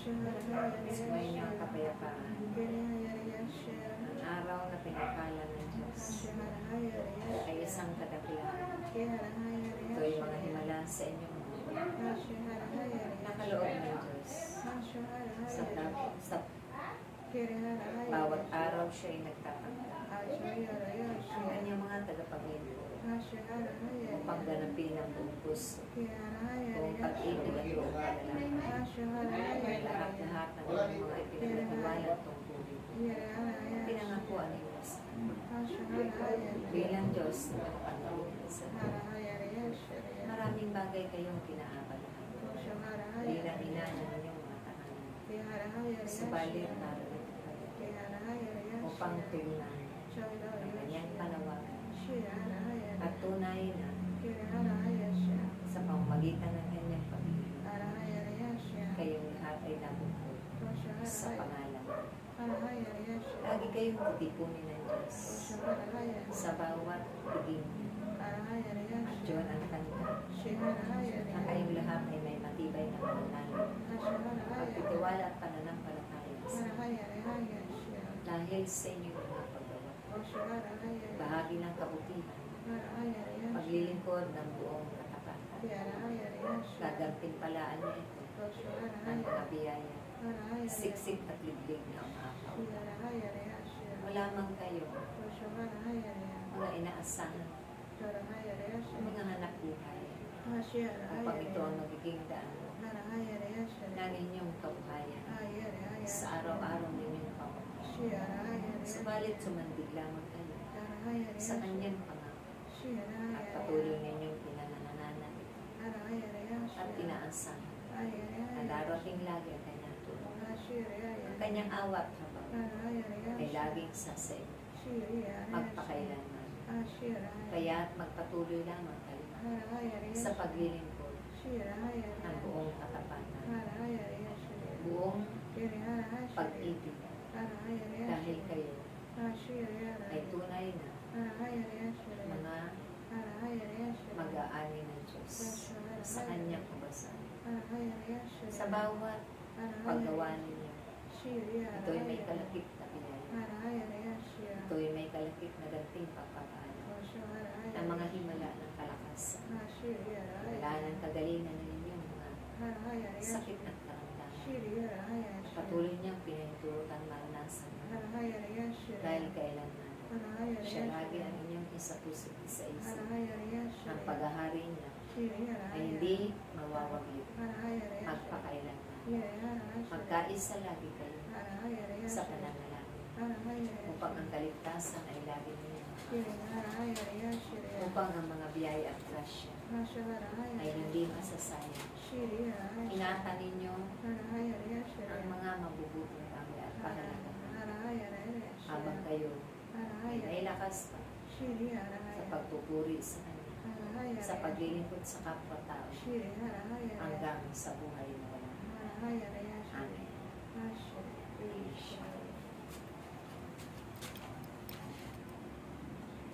Sumayin niyo ang kapayapaan. Ang araw na pinapala ng Diyos ay isang kadakilaan. Ito ay mga himala sa inyong mga nakaloob ng Diyos. Sa bawat araw siya ay nagtatangka. Ang kanyang mga tagapag-ibig upang ganapin ang buong puso, buong pag-ibig at buong paglalakad. Lahat-lahat ng mga ipinagkatiwala tungkulin. Pinangakuan ni Diyos. Bilang Diyos na nakapangalan sa maraming bagay kayong pinaabalahan. Bilang ina ng inyong mga tahanan. Subalit naroon upang tugunan ang kanyang panawagan at tunay na sa pamamagitan ng kanyang pag-ibig kayong lahat ay nabukod sa pangalan. Lagi kayong titipunin ng Diyos sa bawat tiging at Diyon ang kanta na kayong lahat ay may matibay na pananalig at itiwala at pananampalataya dahil sa inyong mga paggawa. Bahagi ng kabutihan, paglilingkod ng buong katapatan. Gagantimpalaan niya ito ang mga biyaya, siksik at liglig na umakaw. Wala mang kayo, mga inaasahan, mga anak buhay, upang ito ang magiging daan ng inyong kabuhayan sa araw-araw ninyong pamumuhay. Subalit sumandig lamang kayo sa kanyang pangako at patuloy ninyong pinanananan at inaasahan na darating lagi ang kanyang tulong. Ang kanyang awat habang ay laging sa inyo magpakailanman. Kaya't magpatuloy lamang kayo sa paglilingkod ng buong katapatan, buong pag-ibig, dahil kayo ay tunay na mga mag-aani ng Diyos sa kanyang kabasan. Sa bawat paggawa ninyo, ito'y may kalakip na pinay. Ito'y may kalakip na dating pagpapala ng mga himala ng kalakasan. Wala ng kagalingan ng inyong mga sakit at karamdaman. Patuloy niyang pinahintulutan maranasan dahil kailanman siya lagi ang inyong isa-puso't isa-isa. Ang paghahari niya ay hindi mawawaglit magpakailanman. Magkaisa lagi kayo sa pananalangin upang ang kaligtasan ay lagi niyo, upang ang mga biyaya at grasya ay hindi masasayang. Ingatan ninyo ang mga mabubuting bagay at pahalagahan habang kayo ay nailakas pa sa pagpupuri sa Kanya, sa paglilingkod sa kapwa-tao hanggang sa buhay na wala. Amen.